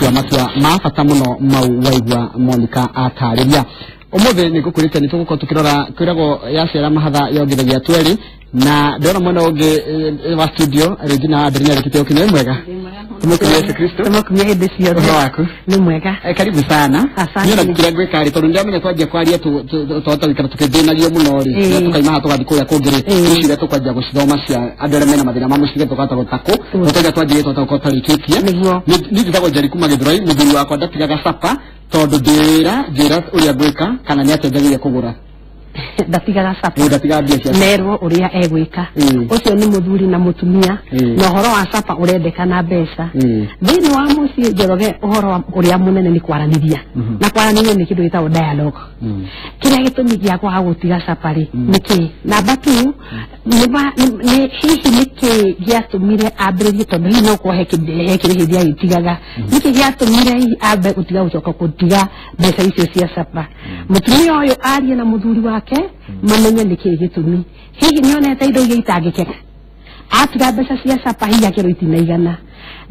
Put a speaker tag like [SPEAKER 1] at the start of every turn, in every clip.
[SPEAKER 1] gũtua matua ma bata mũno mau waigua Monica atarĩria. Ũmũthĩ nĩ ngũkũrĩte nĩ tũgũkorwo tũkĩrora kwĩragwo yaciara mahatha yongithagia tweri na ndona mwena ũngĩ wa studio Regina Adelina rĩkĩte ũkinyo mwega. Tumukumia Yesu Kristo. Tumukumia hĩndĩ ciothe. Ũhoro waku? Nĩ mwega. Karibu sana. Niĩ na kĩrĩa ngwĩka rĩ tondũ ndĩramenya twanjia kwaria tũhota gũikara tũkĩthĩnagio mũno rĩ na tũkaima haha tũgathiĩ kũrĩa kũngĩ rĩ ici iria tũkwanjia gũcithoma cia andũ arĩa mena mathĩna ma mũciĩ tũkahota gũtakũ tũtaiga twanjie tũhota gũkorwo tarĩkĩtie. Niĩ njĩtagwo Njeri kuma Gĩthũrai mũthuri wakwa ndatigaga capa tondũ njĩra ũrĩa ngwĩka kana nĩ atenjagia kũgũra. Ndatigaga capa nerwo ũrĩa egwĩka ũcio nĩ mũthuri na mũtumia na ũhoro wa capa ũrendekana mbeca thĩinĩ wa mũciĩ Njoroge ũhoro ũrĩa mũnene nĩ kwaranĩria na kwaranĩria nĩ kĩndũ gĩtagwo dialogue kĩrĩa gĩtũmi gĩa gũtiga capa rĩ nĩkĩ namba 2 nĩ hihi nĩkĩ gĩatũmire ambĩrĩrie tondũ hihi no kũhe kĩndũ gĩa gĩtigaga nĩkĩ gĩatũmire hihi ambe gũtiga gũcoka gũtiga mbeca icio cia capa mũtumia ũyũ arie na mũthuri wake mamenye nĩkĩ gĩtũmi hihi nĩonete indo iria itangĩkeka atiga mbeca cia capa hihi akĩrwo itinaigana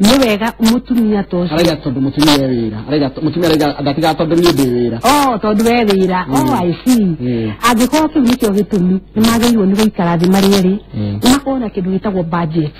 [SPEAKER 1] nĩ wega mũtumia tũcio araiga tondũ mũtumia wĩra araiga mũtumia araiga ndatiga tondũ niĩ ndĩ wĩra tondũ we wĩra I see angĩkorwo kĩu nĩkĩo gĩtũmi nĩmagĩrĩirwo nĩ gũikara thĩ marĩ erĩ makorwo na kĩndũ gĩtagwo budget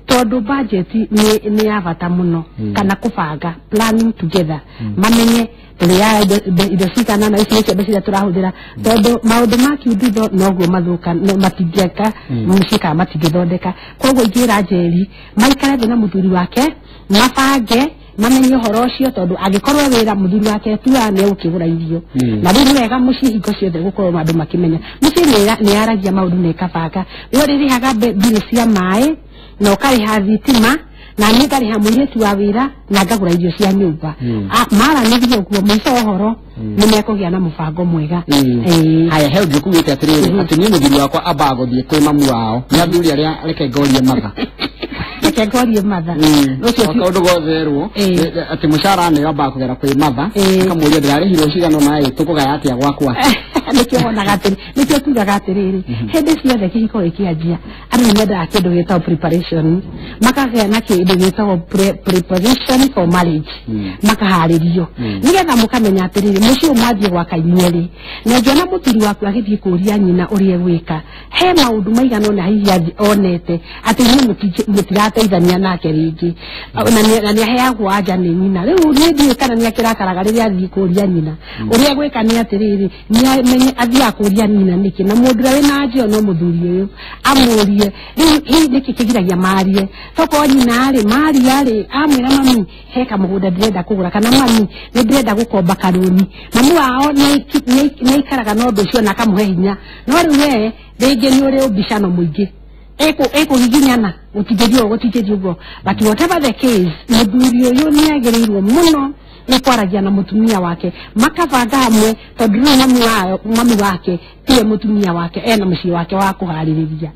[SPEAKER 1] tondũ budget nĩ ya bata mũno kana kũbanga planning together mamenye tũrĩa indo cigana na ici nĩcio mbeca tũrahũthĩra tondũ maũndũ ma kiuthitho noguo mathũka matingĩka mũciĩ kana matingĩthondeka koguo ingĩra Njeri maikare thĩ na mũthuri wake mabange mamenye ũhoro ũcio tondũ angĩkorwo wĩra mũthuri wake tuwa nĩ ũkĩgũra irio na rĩu nĩ wega mũciĩ hingo ciothe gũkorwo andũ makĩmenya mũciĩ nĩ aragia maũndũ na ĩkabanga rĩu rĩrĩhaga mbirũ cia maĩ na ũkarĩha thitima na nĩ ngarĩha mũirĩtu wa wĩra na ngagũra irio cia nyũmba maranĩria ũguo mũico ũhoro nĩ mekũgĩa na mũbango mwega haya he ũngĩ kumĩte atĩrĩrĩ atĩ niĩ mũthuri wakwa ambaga gũthiĩ kwĩ mamu wao nĩ athuri arĩa reke ngorie matha reke ngorie matha ũcio kaũndũ gotherwo atĩ mũcara nĩ ambaga kũgera kwĩ matha akamũria ndĩrarĩhirwo cigana na tũkũgaya atĩa gwakwa nĩkĩo wonaga atĩrĩ nĩkĩo tugaga atĩrĩrĩ hĩndĩ ciothe kĩhiko gĩkĩanjia andũ nĩ mendaga kĩndũ gĩtagwo preparation makagĩa na kĩndũ gĩtagwo preparation for marriage makaharĩrio nĩgetha mũkamenya atĩrĩrĩ mũciĩ ũmwanjie gwaka inyuerĩ na ngĩona mũthuri waku agĩthiĩ kũria nyina ũrĩa gwĩka he maũndũ maigana ona hihi onete atĩ niĩ mũtirateithania nake rĩngĩ na nĩ aheagwo anja nĩ nyina rĩu nĩ ndiũĩ kana nĩ akĩrakaraga rĩrĩa athiĩ kũria nyina ũrĩa gwĩka nĩ atĩrĩrĩ nĩ athiĩ kũria nyina nĩkĩ na mũndũ ũrĩa wĩna anja no mũthuri ũyũ amũrie rĩu hihi nĩkĩ kĩgiragia marie toko nyina rĩ maria rĩ amwĩra mami he kamũgũnda ndĩrenda kũgũra kana mami nĩ ndĩrenda gũkomba karũni mamu wao nĩ ikaraga na ũndũ ũcio na akamũhe hinya no rĩu we rĩngĩ nĩ ũrĩ ũmbicano mũingĩ ĩkũhihinyana gũtingĩthiĩ ũguo but whatever the case mũthuri ũyũ nĩ agĩrĩirwo mũno nĩ kwaragia na mũtumia wake makabanga hamwe tondũ rĩu mami wake tiwe mũtumia wake ena mũciĩ wake wa kũharĩrĩria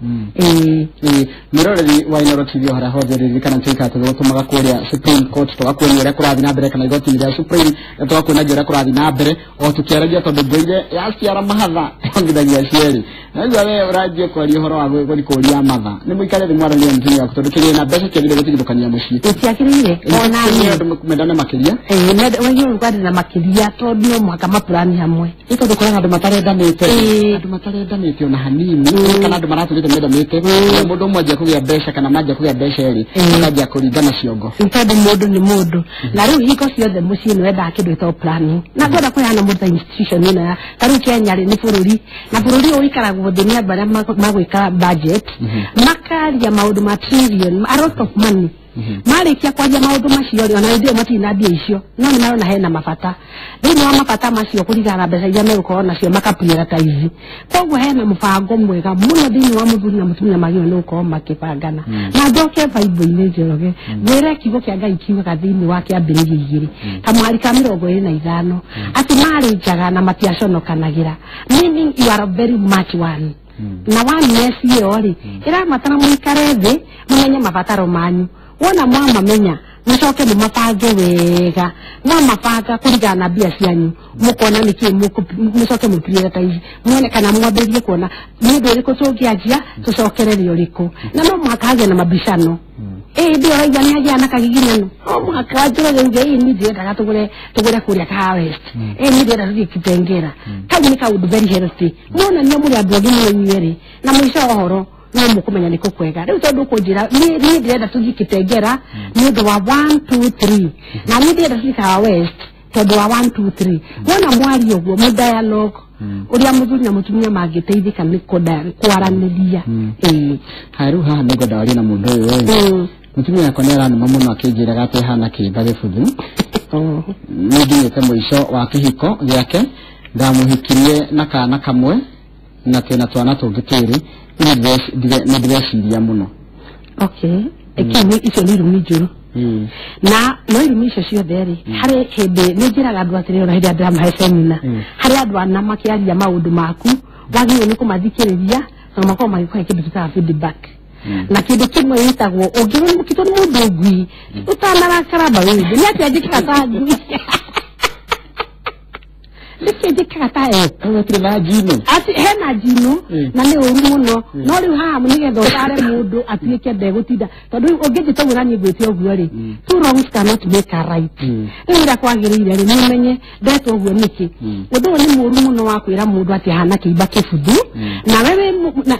[SPEAKER 1] mĩroreri wa Inooro TV harĩa hothe ririkana tũikara tũgũtũmaga kũrĩa Supreme Court tũgakuonia ũrĩa kũrathiĩ na mbere kana igoti rĩa Supreme tũgakuonia ũrĩa kũrathiĩ na mbere o tũkĩaragia tondũ ngoire yaciara mahatha ongithagia cierĩ na we ũranjie kwaria ũhoro wa gũkũria matha nĩ mũikare thĩ mwaranĩria mũtumia waku tondũ kĩrĩ na mbeca kĩagĩrĩire gũtigithũkania mũciĩ gũtiagĩrĩire ona niĩ mendane makĩria wengine ũkwenda na makĩria tondũ no mũhaka mapurani hamwe tondũ kũrĩa andũ matarendanĩte ona hanini kana andũ maratũrĩte mendanĩte mũndũ ũmwe anjia kũgĩa mbeca kana manjia kũgĩa mbeca erĩ akanjia kũringana ciongo tondũ mũndũ nĩ mũndũ na rĩu hingo ciothe mũciĩ nĩ wendaga kĩndũ gĩtagwo planning na ngwenda kũheana mũndũ ta institution ĩno ya tarĩu Kenya rĩ nĩ bũrũri na bũrũri ũyũ ũikaragwo thĩ nĩ andũ arĩa magwĩka budget makaria maũndũ ma trillion a lot of money marĩkia kwaria maũndũ macio rĩ ona ndio matina mbia icio no nĩ marona hena mabata thĩinĩ wa mabata macio kũringana na mbeca iria megũkorwo nacio makaprioritize koguo hena mũbango mwega mũno thĩinĩ wa mũthuri na mũtumia magĩrĩirwo nĩ gũkorwo makĩbangana na njoke Bible-inĩ Njoroge gwĩra kiugo kĩa Ngai kiugaga thĩinĩ wa kĩambĩrĩria 2 kamũhari ka 25 atĩ marĩnjaga na matiaconokanagĩra meaning you are very much one na one ĩyo rĩ ĩramatara mũikare thĩ mũmenye mabataro manyu wona mwamamenya mũcoke mũmabange wega mwamabanga kũringana na mbia cianyu mũkona nĩkĩ mũcoke mũprioritize muone kana mwambĩrĩrie kuona nĩ ũndũ ũrĩkũ tũngĩanjia tũcokerere ũrĩkũ na no mũhaka hagĩe na mabicano
[SPEAKER 2] ndio raiga ni aje anaka gigino mwaka wajira nge ni ndio daga tugure kuria ka west ni ndio daga kitengera kaji nika udu very healthy nona ni muri adogi ni nyeri na mwisho horo no mukumenya niko kwega riu tondu kunjira ni ndio daga kitengera ni ndo wa 1 2 3 na ni ndio daga ka west tondu wa 1 2 3 wona mwari oguo mu dialogue uria muthuri na mutumia magiteithika ni kwaranĩria
[SPEAKER 1] haru haha nego ndari na mundu uyu mutumia yako ni aranuma muno akinjiraga ati hana kiimba gibuthu ni nginyite muico wa kihiko giake ndamuhikirie na kana kamwe na tena twana tungi twiri ni ndĩreciria muno
[SPEAKER 2] okay ekini icio ni rumi njuru na no irumi icio ciothe ri hari hindi ni njiraga andu atiri ona hindi andra mahe semina hari andu ana makiaria maundu maku wagire ni kumathikiriria na makoma magikuhe kindu ta feedback na kindu kimwe yitagwo ungirwo mukito ni mundu ngui utanarakara wewe ni ati ajikika ta ngui ndikijika ta
[SPEAKER 1] tiri na jino
[SPEAKER 2] ati hena jino na ni uru muno no riu ha munigetho tare mundu atuike ndegutinda tondu ungijita urani gwite oguo ri two wrongs cannot make a right ira kwagirire ri nimenye ndeto oguo niki undu ni muru muno wa kwira mundu ati hana kiiba kibuthu na wewe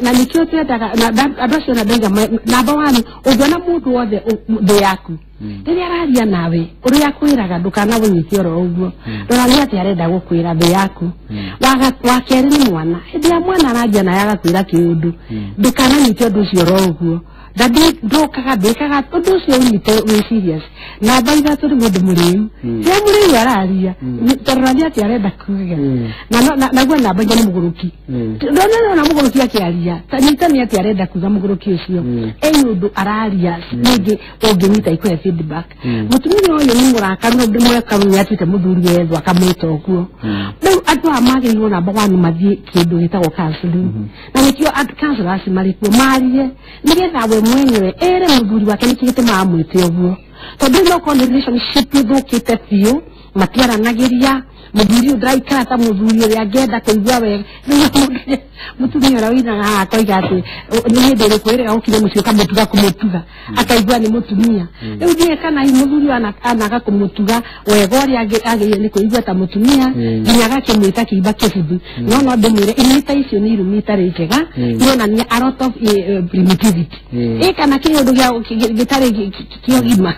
[SPEAKER 2] na nikio tendaga na adocio na ndaiga namba 1 ungiona mundu wothe ndu yaku rĩrĩa araria nawe ũrĩa akwĩraga ndũkana ũnyitio ro ũguo ndora nĩ atĩ arenda gũkwĩra thĩ yaku wa kerĩ nĩ mwana hĩndĩ ya mwana aranjia na agakwĩra kĩũndũ ndũkananyite ũndũ ũcio ro ũguo ndathi ndokaga ndĩkaga ũndũ ũcio ũnyite wĩ serious na mbaitha tũrĩ mũndũ mũrĩu cia mũrĩu araria tondũ nĩ atĩ arenda kuga naguo namba nja nĩ mũgũrũki ndona na mũgũrũki akĩaria nyita nĩ atĩ arenda kuga mũgũrũki ũcio ũndũ araria ningĩ ũngĩnyita ikuhe feedback mutumia ũyũ nĩ mũrakaru ndĩ mũrakaru nĩ atĩte mũthuri wethu akamwĩta ũguo rĩu andũ a magĩrĩirwo namba 1 mathiĩ kĩndũ gĩtagwo counseling na nĩkĩo counselors marĩ kuo marie nĩgetha we mwenyewe ere mũthuri wake nĩkĩ gĩtũmaga mwĩte ũguo tondu no ko relationship ithukite biũ matiaranagĩria muthuri ũndĩraikara ta muthuri ũrĩa angĩenda kũigua wega mutumia ũrĩa wĩinaga akoiga atĩ nĩ hĩndĩ ĩrĩkũ ĩrĩa okire mũciĩ ũkamũtuga kũmũtuga akaigua nĩ mũtumia rĩu ndiĩ kana muthuri anaga kũmũtuga wega ũrĩa agĩrĩire nĩ kũigua ta mũtumia nginya agakĩmwĩta kĩimba kĩbuthu no ndĩmwĩre imita icio nĩ irumi itarĩ njega nĩonania a lot of primitivity kana kĩũndũ gĩtarĩ kĩogima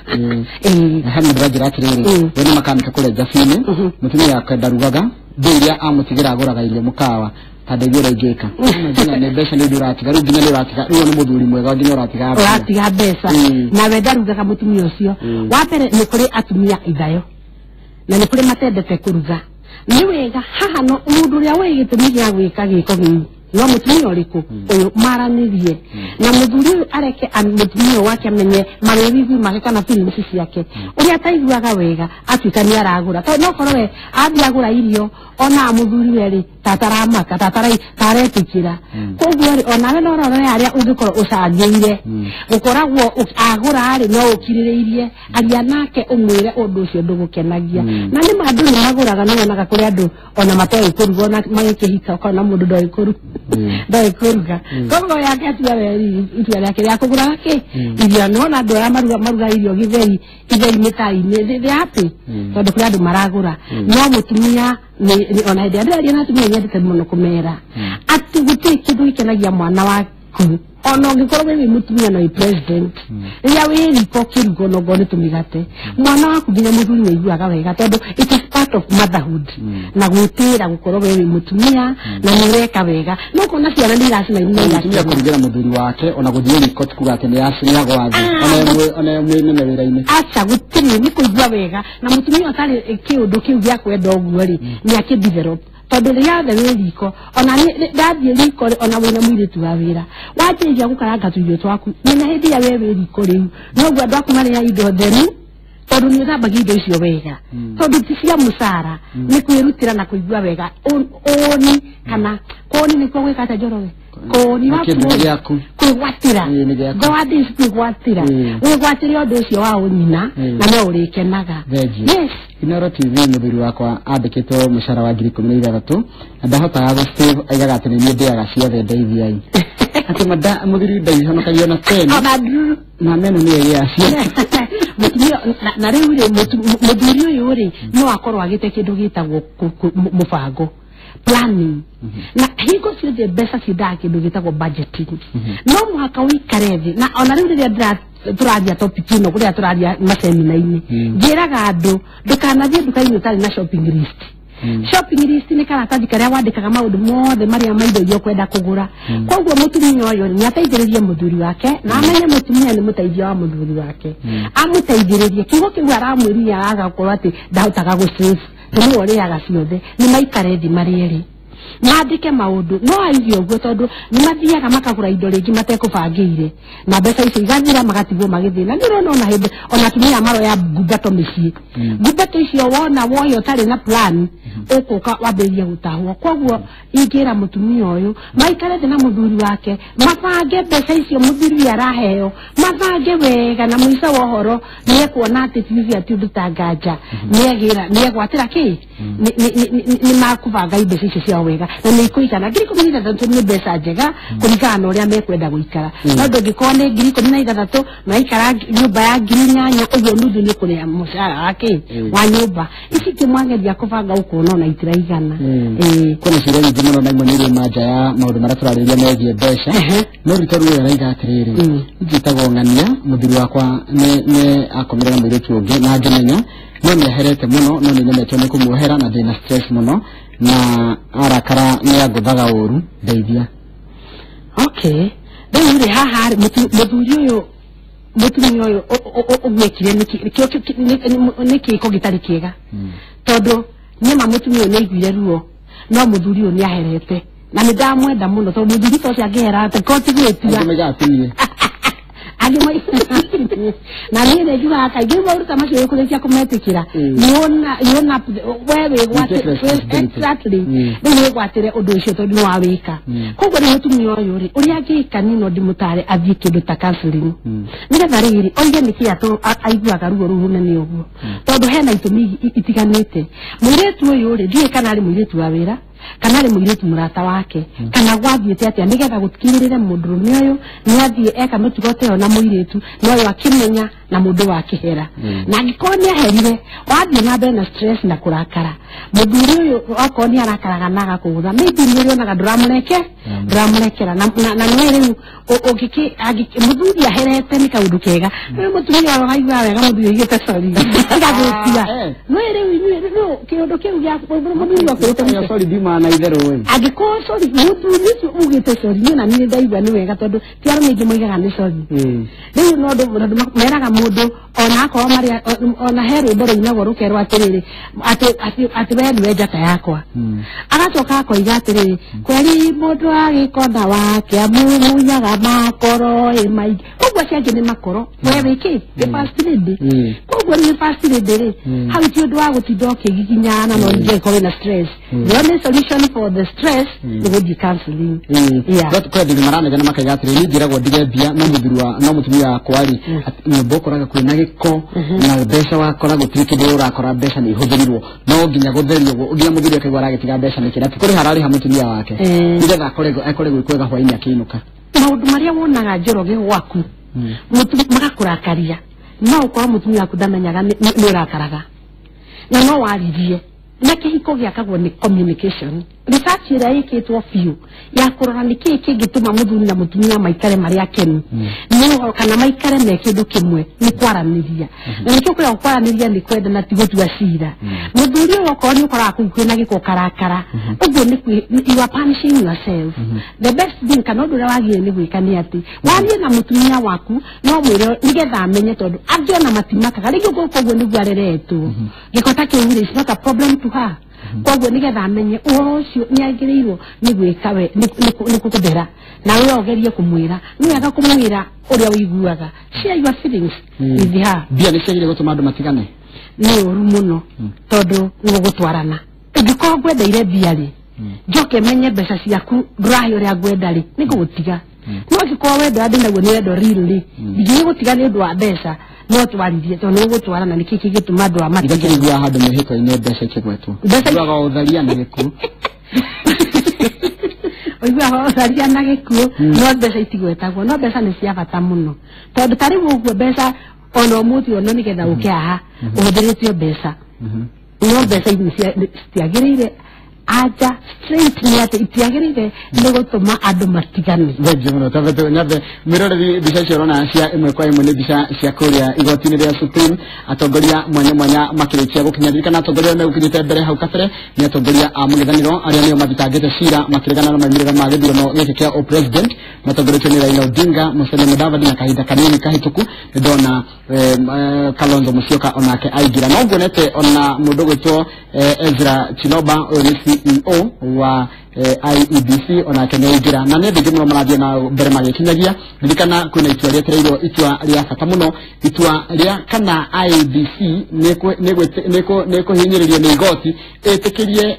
[SPEAKER 1] hana ndĩranjĩra atĩrĩrĩ we nĩ makanika kũrĩa Jabini mutumia yake ndarugaga ndiria amutigira agũraga irio mukawa tandũ irio ingĩka nginya nĩ mbeca nĩ ndũratiga rĩu nginya nĩ ũratiga rĩu nĩ mũthuri mwega nginya ũratiga
[SPEAKER 2] mbeca na we ndarugaga mutumia ũcio wa mbere nĩ kũrĩ atumia ithayo na nĩ kũrĩ matendete kũruga nĩ wega haha no mũndũ ũrĩa wĩ gĩtũmi gĩa gwĩka gĩko gĩu no mutumia ũrĩkũ ũyũ maranĩrie na mũthuri areke mutumia wake amenye marewithi make kana feelings ciake ũrĩa ataiguaga wega atuĩka nĩ aragũra tondũ no korwo we athiĩ agũra irio ona mũthuri we tataramaka taretĩkĩra koguo onawe no rorore arĩa ũngĩkorwo ũcangĩire gũkoragwo agũra rĩ no ũkirĩrĩirie aria nake ũmwĩre ũndũ ũcio ndũgũkenagia na nĩ andũ nĩ magũraga nĩ wonaga kũrĩ andũ ona matoĩ kũruga ona magĩkĩhika ũkona mũndũ ndoĩ kũruga koguo yake atua weri itua rĩake rĩa kũgũra kĩ irio nona andũ arĩa maruga irio gĩtheri mĩtai-inĩ thĩ happy tondũ kũrĩ andũ maragũra no mũtumia ona hĩndĩ andũ arĩa natumia nyendete mũno kũmera atĩ gũtirĩ kĩndũ gĩkenagia mwana waku ona ũngĩkorwo wĩ mũtumia na wĩ president rĩrĩa wĩ riko kĩrugo no ngone tũmĩgate mwana waku nginya mũthuri wĩiguaga wega tondũ it is part of motherhood na gwĩtĩĩra gũkorwo wĩ mũtumia na nĩ ũreka wega no kuona ciana nĩ iracina
[SPEAKER 1] mũtumia kũrugĩra mũthuri wake ona gũthiĩ riko tikuga atĩ nĩ yagwa thĩ ona mwĩnene wĩra-inĩ
[SPEAKER 2] aca gũtirĩ nĩ kũigua wega na mũtumia ũtarĩ kĩũndũ kĩu gĩa kwenda ũguo rĩ nĩ akĩdevelop tondu riathe wĩ riko ona ndathiĩ riko ona wĩna mũirĩtu wa wĩra wanjĩrĩria gũkaranga tũirio twaku menya hĩndĩ ĩrĩa we wĩ riko rĩu noguo andũ aku marĩa indo theru tondu nĩ ũthambagia indo icio wega tondu ti cia mũcara nĩ kwĩrutĩra na kũigua wega ũni kana kũni nĩkuo gwĩka atĩa Njoroge kũni kwĩgwatĩra gwadis kwĩgwatĩra wĩgwatĩre ũndũ ũcio wa ũnyina na no ũrĩkenaga yes
[SPEAKER 1] Inoro TV mũthuri wakwa andĩkĩtwo mũcara wa 16,000 ndahotaga gũsave aigaga atĩ nĩ ndĩaga ciothe ndeithiai ati mada muthuri dai hono kayo na tena
[SPEAKER 2] abadu
[SPEAKER 1] na meno ni ya
[SPEAKER 2] mutumio na riu ri muthuri uyu ri no akorwo agite kindu gitagwo mubango planning na higo ciothe mbeca ciendaga kindu gitagwo budgeting no mwaka wikarethi na ona riu riria turathia topic ino kuria turathia maseminaini njiraga andu ndukanathie nduka-ini utari na shopping list shopping list ni karatathi karia wandikaga maundu mothe maria maindo yo kwenda kugura koguo mutumia uyu ni ateithiririe muthuri wake na amenye mutumia ni muteithia wa muthuri wake amuteithiririe kiugo kiu aramwiria agakorwo ati ndahotaga gusave tumu oriaga ciothe ni maikare thi marieri maandike maundu no aigio uguo tondu ni mathiaga makagura indo ringi matekubangire na mbeca icio igathira magatigwo magithina ni rona ona hindi ona tumia maro ya ngumbato micii ngumbato icio wona woyo utari na plan ukuka wambirie gutahwo koguo ingira mutumia uyu maikare thi na muthuri wake mabange mbeca icio muthuri araheo mabange wega na muico wa uhoro ni ekuona ati tivi ati ndutanganja ni egwatira ki ni makubanga indo icio cia wega na ni kuigana ngiri 13 ni mbeca njega kuringana na uria mekwenda guikara no ndungikorwo ni ngiri 13 na ikara nyumba ya ngiri 8 uguo nuthu ni kuria mushara wake wa nyumba ici kimwangeria kubanga ukuona na itiraigana
[SPEAKER 1] kuna ciria nyingi muno na imwe ni maja ya maundu maria turariria megie mbeca no ritaru ya raiga atiriri njitagwo ngania muthuri wakwa ni akomire na muiritu ungi na ngemenya no ni aherete muno no ni nyemetwo ni kumuohera na ndina stress muno na arakara ni aguthaga uru ndeithia
[SPEAKER 2] okay ndio ri haha muthuri uyu mutumia uyu ogwekire niki ko gitari kiega tondu nyema mutumia ni aiguire ruo no muthuri uyu ni aherete na ni ndamwenda muno tondu muthuri tocio angehera ate ko tigwetia na niĩ njugaga kaingĩ maũndũ ta macio ũkũrĩkia kũmetĩkĩra yona wewe gwatĩre exactly nĩ gwatĩre ũndũ ũcio tondũ nĩ wawĩka koguo nĩ mũtumia ũyũ rĩ ũrĩa angĩka nino ndĩmũtare athiĩ kĩndũ ta counseling nĩgetha rĩrĩ oige nĩkĩ aiguaga ruo rũu rũnene ũguo tondũ hena itũmi itiganĩte mũirĩtu ũyũ rĩ ndiũĩ kana arĩ mũirĩtu wa wĩra kana arĩ mũirĩtu mũrata wake kana gwathiĩte atĩa nĩgetha gũtikirĩrĩre mũndũrũme ũyũ nĩ athiĩ eka mĩtugo ta ĩyo na mũirĩtu no yo akĩmenya na mũndũ wa kĩhera na angĩkorwo nĩ aherire wathiĩ na mbere na stress na kũrakara mũthuri ũyũ okorwo nĩ arakaraga na agakũgũtha maybe nĩ ũrĩonaga ndũramũrekera na nĩ rĩu mũthuri aherete nĩ kaũndũ kega rĩu mũtumia wao aigua wega mũthuri aigĩte sorry agagũtia nĩ rĩu kĩũndũ kĩu gĩa mũthuri wakũrĩte
[SPEAKER 1] sorry ndima na itherũ we
[SPEAKER 2] angĩkorwo sorry mũthuri ũcio ugĩte sorry niĩ na niĩ ndaigua nĩ wega tondũ ti arĩa aingĩ moigaga nĩ sorry rĩu no ndũ meraga mũndũ ona akorwo maria ona he rwĩmbo rũinagwo rũkerwo atĩrĩrĩ atĩ we nĩwe njata yakwa agacoka akoiga atĩrĩrĩ kweri mũndũ agĩkona wake amumunyaga makoro maingĩ koguo ciangĩ nĩ makoro we wĩkĩ nĩ first lady koguo nĩ first lady rĩ hau ti ũndũ wa gũtinda ũkĩgiginyana no ingĩkorwo na stress the only solution for the stress nĩ gũthiĩ counseling
[SPEAKER 1] kwa ndĩ maranegana makaiga atĩrĩrĩ njĩragwo ndige mbia no mũtumia wakwa rĩ nyũmba ũkoraga kwĩna gĩko na mbeca wakora gũtirĩ kĩndũ ũrakora mbeca nĩ ihũthĩrirwo no nginya gũtherio ũgĩa mũthuri akaigua aragĩtiga mbeca nĩ kĩrĩa ti kũrĩ hararĩ ha mũtumia wake nĩgetha akore gwĩkwega hwainĩ akĩinũka
[SPEAKER 2] maũndũ marĩa wonaga Njoroge gwaku magakũrakaria no ũkorwo mũtumia waku ndamenyaga nĩ ũrakaraga na no waririe na kĩhiko gĩakagwo nĩ communication research ĩrĩa ĩkĩtwo biũ ya kũrora nĩkĩĩ kĩngĩtũma mũthuri na mũtumia maikare marĩ akenu nĩ kana maikare me kĩndũ kĩmwe nĩ kwaranĩria na nĩkĩo kwĩra kwaranĩria nĩ kwendana ti gũtua cira mũthuri ũyũ okorwo nĩ ũkoraga kũu kwĩna gĩko karakara ũguo you are punishing yourself the best thing kana ũndũ ũrĩa wagĩrĩire nĩ gwĩka nĩ atĩ warie na mũtumia waku no mwĩre nĩgetha amenye tondũ angĩona matimakaga rĩngĩ ũguo nĩguo areretwo gĩko ta kĩu is not a problem to her koguo nĩgetha amenye ũcio nĩ agĩrĩirwo nĩ gwĩka we nĩ kũgũthera na we ogerie kũmwĩra nĩ wega kũmwĩra ũrĩa ũiguaga share your feelings with her
[SPEAKER 1] mbia nĩ ciagĩrĩire gũtũma andũ matigane
[SPEAKER 2] nĩ ũru mũno tondũ nĩ gũgũtwarana ũngĩkorwo ngwendeire mbia rĩ njoke menye mbeca ciaku ndũrahe ũrĩa ngwenda rĩ nĩ gũgũtiga no angĩkorwo wendo andũ naguo nĩ wendo real rĩ ndigĩ gũtiga nĩ ũndũ wa mbeca no twaririe tondũ nĩ gũtwarana nĩ kĩĩ gĩtũma andũ amatigane
[SPEAKER 1] ndakĩigua handũ mĩhĩko-inĩ mbeca ikĩgwetwo ndũgaga ũtharia na gĩkuũ
[SPEAKER 2] oigua ho saria na gikuo no mbeca itigwetagwo no mbeca nĩ cia bata mũno tondũ tarĩ ũguo mbeca ono muthi ono nigetha ukiaha uhuthiritio mbeca no mbeca citiagĩrĩire aja straight ni ati itiagĩrĩire nĩ gũtũma andũ matigane
[SPEAKER 1] weje mũno tabete nyabe mirore bica ciorona cia imwe kwa imwe nĩ bica cia kũrĩa igoti-inĩ rĩa Supreme atongoria mwanya makĩrĩkia gũkinyĩrĩka na atongoria nĩ gũkinyĩte mbere hau kabere nĩ atongoria a mũng'ethanĩro arĩa nĩo mathitangĩte cira makĩregana na maumĩrĩra ma gĩthurano gĩkĩ kĩa o president matongoretio nĩ Raila Odinga Musalia Mudavadi na kahinda kanini kahĩtũku ndona Kalonzo Musyoka onake aingira no nguonete ona mũndũ gwĩtwo Ezra Chiloba ũrĩa CEO wa IEBC onake nĩ aingira na nĩ thingĩ mũno marathiĩ na mbere magĩkinyagia ririkana kwĩna itua rĩetereirwo itua rĩa bata mũno itua rĩa kana IEBC nĩ kũhinyĩrĩrio nĩ igoti ĩtĩkĩrie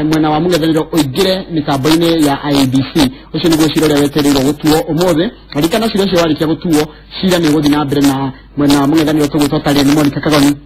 [SPEAKER 1] mwena wa mũng'ethanĩro ũingĩre mĩtambo-inĩ ya IEBC ũcio nĩguo cira ũrĩa wetereirwo gũtuo ũmũthĩ ririkana cira ũcio warĩkia gũtuo cira nĩ gũthiĩ na mbere na mwena wa mũng'ethanĩro tũgwĩtwo Tarĩeni Monica Kagoni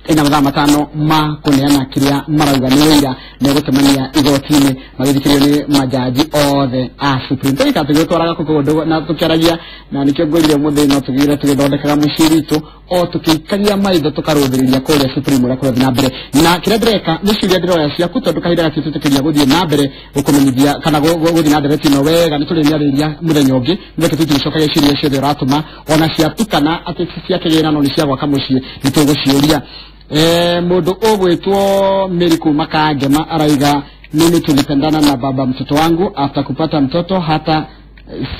[SPEAKER 1] ina mathaa matano ma kuneana kiria marauga ni wira na gutumania igoti-ini magithikirio ni majaji othe a Supreme Court katugitwaraga kuko na tukiragia na nikyo ngwirire muthi no tugire tugithondekaga muciritu o tukikagia maitho tukarũthĩrĩria kũrĩa Supreme Court kũrĩa na mbere na kĩrĩa ndĩreka nĩ ciũria ndĩroya ciaku tondũ kahinda gati tũtĩkĩria gũthiĩ na mbere gũkũmenyithia kana gũthiĩ na mbere tino wega nĩ tũrĩniarĩria mũthenya ũngĩ nĩke tũticokagia ciũria ciothe ũratũma ona ciatukana atĩ ciakĩgĩra no nĩ cia gwaka mũciĩ nĩ tũgũciũria mundu ogwetwo Miriku Makangema araiga mimi tulipendana na baba mtoto wangu after kupata mtoto hata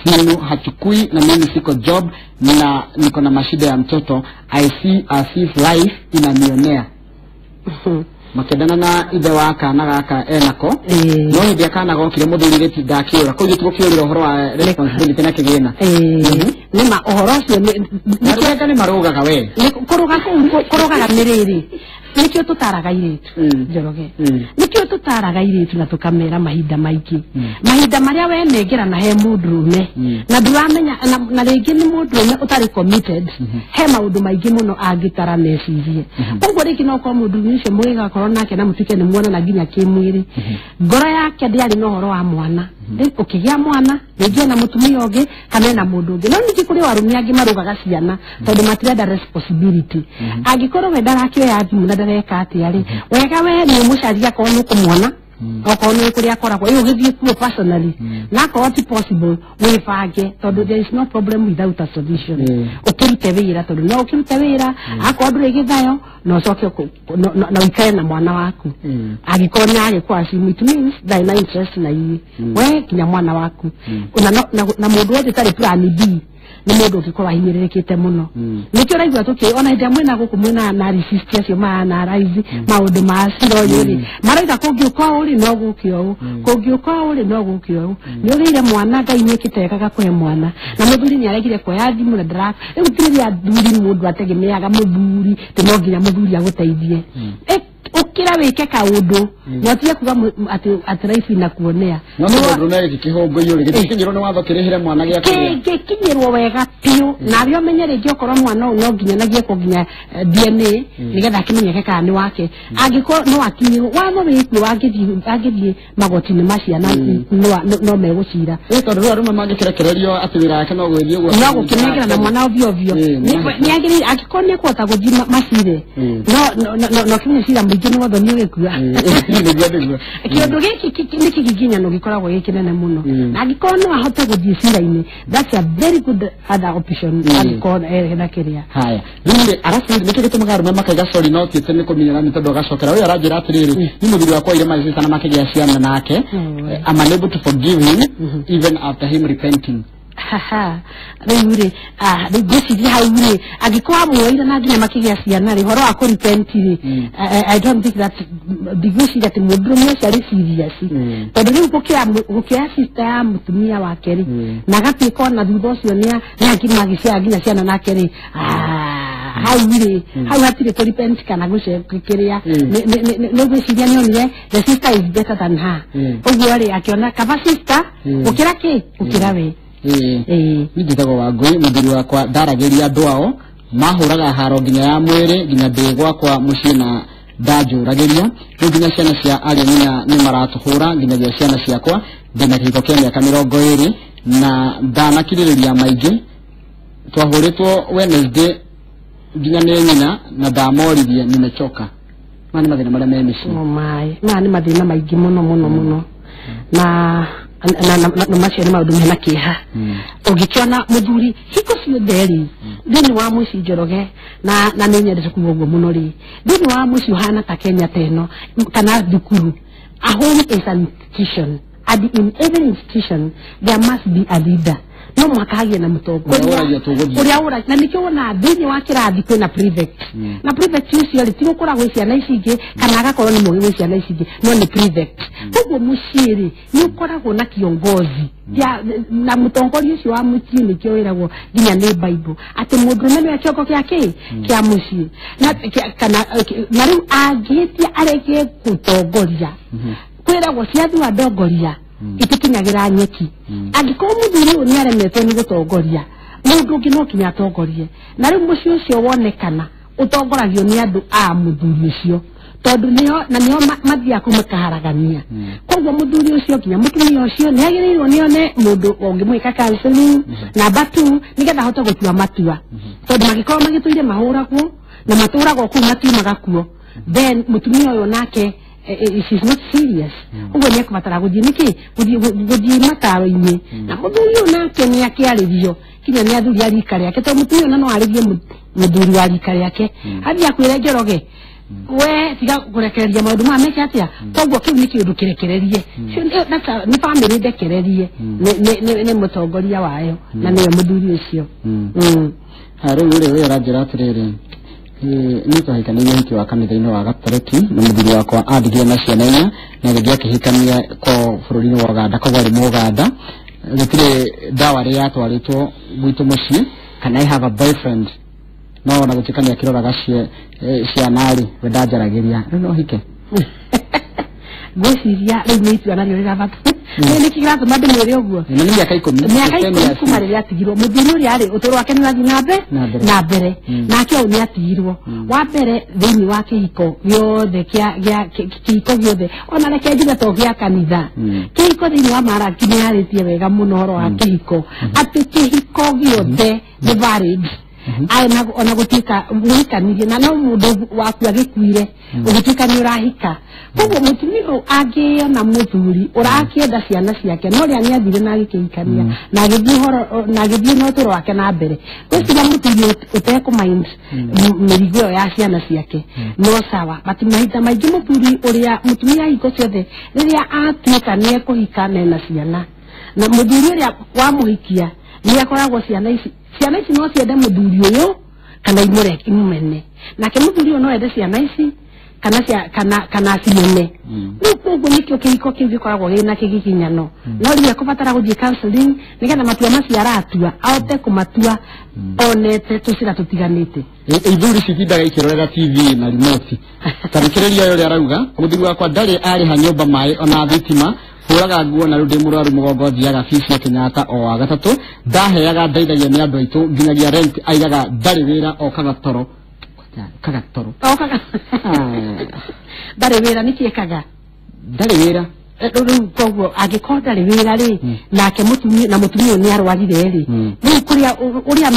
[SPEAKER 1] simu hachukui na mimi siko job na niko na mashida ya mtoto I see as if life inanionea makendana na ithe wa kana gaka enako no hindi akana gokire muthuri geti ndakiura ko gituko kiurira uhoro wa responsibility na kigena
[SPEAKER 2] nima uhoro ucio
[SPEAKER 1] ni marugaga we
[SPEAKER 2] kurugaga miriri nikyo tutaraga iritu njoroge nikyo tutaraga iritu na tukamera mahinda maingĩ mahinda maria we negera na he mundurume na nduramenya na rĩngĩ ni mundurume utari committed he maundu maingĩ muno angitara mecirie koguo rĩngĩ no kwa mundurume ucio mwega korwo nake na mutike ni muona na nginya kimwiri ngoro yake ndiari no horo wa mwana ukigĩa mwana rĩngĩ na mutumia ũngĩ kana na mundu ũngĩ no ningĩ kuri warumia angĩ marugaga ciana tondu matirenda responsibility angĩkorwo we ndarakĩoya thimũ na ndareka atĩ wega we nĩ mũcaria korwo nĩ kũmwona okorwo nĩ kũrĩa akoragwo ũgĩthiĩ kuo personally na akorwo ti possible wĩbange tondu there is no problem without a solution ukirute wĩra tondu no ukirute wĩra akorwo ndũrĩ gĩthayo no ũcoke na ũikare na mwana waku angĩkorwo nĩ agĩkwa cimu it means thy na interest na iye we kinya mwana waku na mũndũ wothe tarĩ plan B ni mundu ũngĩkorwo ahinyĩrĩrĩkĩte mũno nĩkĩo raigua ona hĩndĩ mwena gũkũ mwena na resist acio na rise maũndũ ma ciroyũrĩ maraiga kũngĩũka ũrĩ no gũkĩo kũngĩũka ũrĩ no gũkĩo nĩ ũgĩire mwana Ngai nĩkĩtegaga kũhe mwana na mũthuri nĩ aregire kuoya thimũ na ndara rĩu tĩrĩa athuri mũndũ ategemeaga mũthuri no nginya mũthuri agũteithie ukira wike kaundu na tia kuga ati life ina kuonea
[SPEAKER 1] no mundu na gikihongo yuri gikinyirwo ni watho kirihire mwana gya
[SPEAKER 2] kinyirwo wega piu na byo menyere gyokorwo mwana no nginya na gieko nginya DNA nigetha kimenyeke kana ni wake angiko no akinyirwo watho wiku agithie magoti-ini maciana no megucira
[SPEAKER 1] tondu rwa rumwe mangĩkĩrekererio atĩ wĩra yake no gwĩthie ũguo
[SPEAKER 2] no gũkĩnengera na mwana ovyo nĩ agĩrĩire angĩkorwo nĩ kũhota gũthiĩ macire no kinya cira mũingĩ nĩ wotho nĩ ũgĩkua kĩũndũ gĩkĩ nĩ kĩgiginyano gĩkoragwo gĩkĩnene mũno na angĩkorwo no ahote gũthiĩ cira-inĩ that's a very good other option angĩkorwo na kĩrĩa
[SPEAKER 1] haya rĩu arabu nĩkĩo gĩtũmaga arũme makaiga sorry no tiĩte nĩ kũmenyana nĩ tondũ agacokera ũyũ aranjĩra atĩrĩrĩ nĩ mũthuri wakwa ire maicana makĩgĩa ciana nake I'm unable to forgive him even after him repenting rĩu ngwĩciria hau angĩkorwo amwoire na nginya makĩgĩa ciana horo wa kũrepenti I don't think that ndigwĩciria atĩ mũndũrũme ũcio arĩ serious tondũ rĩu gũkĩoya sister ya mũtumia wake na agatuĩka ona thutha ũcio nĩ magĩciara nginya ciana nake hau hatirĩ kũrepenti kana gũcekĩrĩa nĩ gwĩciria nĩonire the sister is better than her ũguo akĩona kaba sister gũkĩra kĩ gũkĩra we njĩtagwo Wangũi mũthuri wakwa ndaragĩria andũ ao mahũraga haro nginya ya mwĩrĩ nginya ndĩ gwakwa mũciĩ na ndanjũragĩria rĩu nginya ciana cia arĩa nĩ maratũhũra nginyagia ciana ciakwa ndina kihiko kia miaka 20 na ndana kiririria maingi twahuritwo Wednesday nginya ni nyina na ndamorithie nimechoka mani mathina maria me mici
[SPEAKER 2] mani mathina maingi muno na macio ni maundu mena kiha ugikiona muthuri hiko ciothe ri thini wa muci Njoroge na ninyendete kuuga uguo muno ri thini wa muci uhana ta Kenya teno kana thukuru. A home is an institution, and in every institution there must be a leader. No mwakagie na mutongoria uria ura na nikio na thini wa kirathi kwina prefect na prefect ucio ri tigo kora gwe ciana ici ingi kana agakorwo ni mugi gwe ciana ici ingi no ni prefect uguo muciri ni ukoragwo na kiongozi ya na mutongoria ucio wa mucii ni kio wiragwo nginya ni Bible ati mundu nene akioko kiake kia mucii na kana na riu agitia arege gutongoria kwiragwo ciathu adongoria itikinyagira nyeki angiko muthuri ni aremetwo ni gutongoria mundu ngi no kinya atongorie na riu mucio ucio wonekana utongoragio ni andu a muthuri ucio tondu niyo na niyo mathia kumakaharagania koguo muthuri ucio kinya mutumia ucio ni agirirwo nione mundu ongimwika counseling na 2 nigetha hote gutua matua tondu magikorwo magituire mahuragwo na maturagwo ku matiumaga kuo then mutumia uyo nake she's not serious ugo ni kubatara guthii niki guthii mataro-ini na muthuri uyu nake ni akiarithio kinya ni athuri arika riake to muthuri uyu no arithie muthuri wa rika riake hathi akwire Njoroge we tiga kurekereria maundu ma meke atia koguo kiu ni kiundu kirekererie ni family ndekererie ni mutongoria wayo na ni muthuri ucio
[SPEAKER 1] haru uri ranjira atiriri ni twahikanirie hiki wa kanitha-ini wa Gatoreki na muthuri wakwa athigire na ciana 4 na rĩngĩ akĩhikania ko bũrũri-inĩ wa Uganda koguo arĩ Mũganda gũtirĩ ndawa rĩ yatwarĩtwo gwitũ mũciĩ kana I have a boyfriend no na gũtikania kĩroraga ciana rĩ we ndanjaragĩria rĩu no hike
[SPEAKER 2] gwiciria riu ni itua nario rigabata ni kigato mande mwere uguo
[SPEAKER 1] ni miaka 10
[SPEAKER 2] kuma rĩrĩa atigirwo muthuri ũrĩa rĩ ũtũro wake nĩ wathi na mbere nake au nĩ atigirwo wa mbere thĩinĩ wa kĩhiko gĩothe kĩhiko gĩothe ona reke nginya to gĩa kanitha kĩhiko thĩinĩ wa maraki nĩ yarĩtie wega mũno ũhoro wa kĩhiko atĩ kĩhiko gĩothe nĩ valid ona gutika wikanirie na no mundu waku agikuire ugutika ni urahika koguo mutumia agiona muthuri urakienda ciana ciake no ria ni athire na agikikania na agithii horo na agithii no turo wake na mbere gwiciria muthuri uteko mind mirigo ya ciana ciake no sawa bati maita maingi muthuri uria mutumia hiko ciothe riria atuika ni ekuhika na ciana na muthuri uria wamuhikia ni akoragwo ciana ici no ciende muthuri uyu kana imureke imumene nake muthuri uyu no ende ciana ici kana cimene koguo nikio kĩhiko kĩu gĩkoragwo gĩna kĩgiginyano no rĩrĩa kũbatara gũthiĩ counseling nĩgetha matua macio aratua ahote kũmatua onete tũcira tũtiganĩte
[SPEAKER 1] ithuri citindaga ikĩrorera TV na remote tarĩkĩrĩria ũrĩa arauga muthuri wakwa ndarĩ arĩha nyũmba maĩ ona thitima huraga nguo na rundi muraru mugongo thiaga fisi ya Kenyatta o wa gatatu ndaheaga ndaithagia ni andu aitu nginyagia rent aigaga ndari wira o kagatoro ndari wira nikiekaga ndari wira
[SPEAKER 2] riu koguo angĩkorwo ndarĩ wĩra rĩ nake mutumia ni arwarire rĩ rĩu kuria uria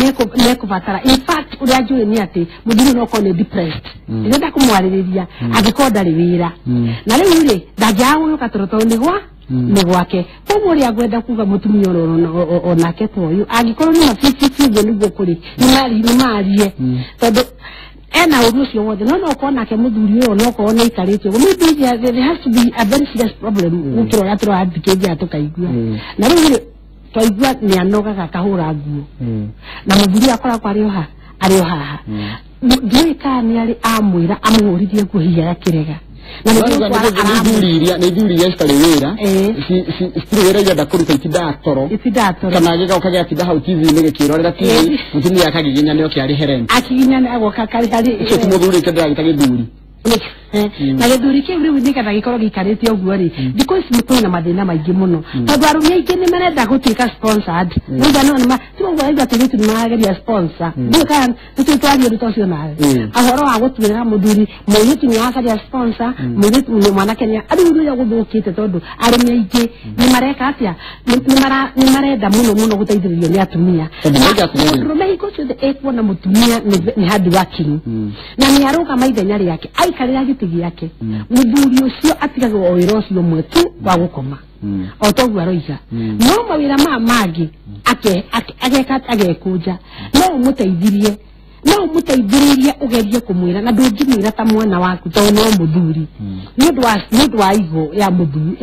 [SPEAKER 2] mekubatara in fact uria njũĩ nĩ atĩ muthuri no korwo nĩ depressed ndĩrenda kũmwarĩrĩria angĩkorwo ndarĩ wĩra na rĩu rĩ ndangiaga gũgĩũka tondũ nĩ gwake koguo uria ngwenda kuga mutumia onake ta ũyũ angĩkorwo nĩ mabibicio nĩguo kũrĩ nĩ marie tondũ ena ũndũ ũcio wothe no ũkorwo nake muthuri ũyũ no ũkorwo nĩ aikarĩte ũguo maybe there has to be a very serious problem gũkĩra ũrĩa tũrathikĩrĩria tũkaigua na rĩu twaigua nĩ anogaga kahũra nguo na muthuri akoragwo arĩ o haha ndiũĩ kana nĩ arĩ amwĩra amũhũrithie nguo hihi agakĩrega na
[SPEAKER 1] nĩ thuri iria citarĩ wĩra citirĩ wĩra iria ndakuruta itidatoro kana gĩgoka gĩatinda hau TV-inĩ gĩkĩrorera TV mutumia akagiginya nĩo kĩarĩ herent
[SPEAKER 2] akiginya agoka kari
[SPEAKER 1] icio ti muthuri kĩndĩra gĩta gĩthuri
[SPEAKER 2] na githuri kiu riu ni kana gikorwo gikarite uguo ri thiko ici ni kwina mathina maingi muno tondu arumia aingi ni marenda gutuika sponsored nenda no ma tu ngo aiga tiritu ni mageria sponsor ndio kana tu twari ruto cio nawe ahoro wa gutwira muthuri muiritu ni akaria sponsor muiritu ni mwana Kenya ari ndio ya guthukite tondu arumia aingi ni mareka atia ni marenda muno guteithiririo ni atumia rumia iko cio ekuona mutumia ni hard working na ni aruka maithenya riake aikarira giti giake muthuri ucio atigagwo wira ucio mwetu wa gukoma otogu aroiga no mawira mangi agekuja no muteithirie ugerie kumwira na ndungimwira ta mwana waku to no muthuri ni wa igo ya muthuri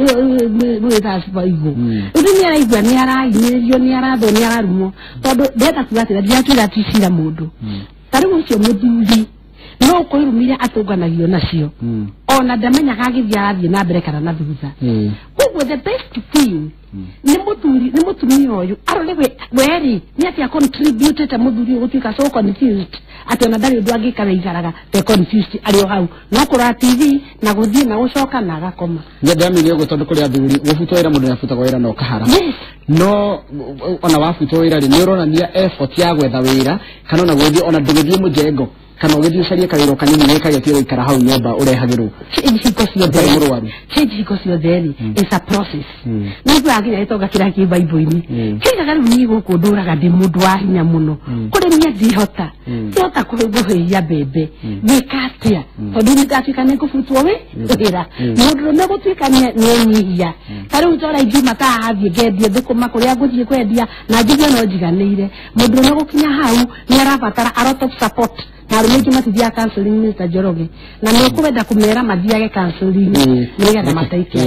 [SPEAKER 2] ni tasiba igo ni araigwa ni arainyirio ni aratho ni ararumo tondu ndeta kugatira ndiatwira tishira mundu tariu ucio muthuri no kwirumire atunganagio nacio ona ndamenyaga agithia arathie na mbere kana na thutha koguo the best thing ni mutumia uyu arole weri ni atia contribute ta muthuri gutuika so confused ati ona ndari ndu angikara igaraga te confused ari o hau no kura TV na guthie na gucoka na agakoma
[SPEAKER 1] ni ndamire ugo tondu kuri athuri gufutwo wira mundu nafutagwo wira no kahara no ona wafutwo wira ri ni uronania effort ya gwetha wira kana ona guthie ona ndugithie mujengo kana ugethi ucarie kawiro kanini wekagetio ikara hau nyumba urehagirwo change iko theri is a process niguo aginya itonga kira ki bible-ini kinga garu ni guku nduraga ndi mundu wa hinya muno kuri mia ndihota ndihota kuguhia bebe nikatia tondu nitatuika nikufutwo wira mundu no gutuika ni nyihia kari utora ijuma ta hathie ngendie thukuma kuria nguthie kwendia na njithio no njiganire mundu no gukinya hau ni arabatara a lot of support na rumiki matithia counseling Mr. Njoroge na nikuwenda kumera mathiage counseling nigetha mataikia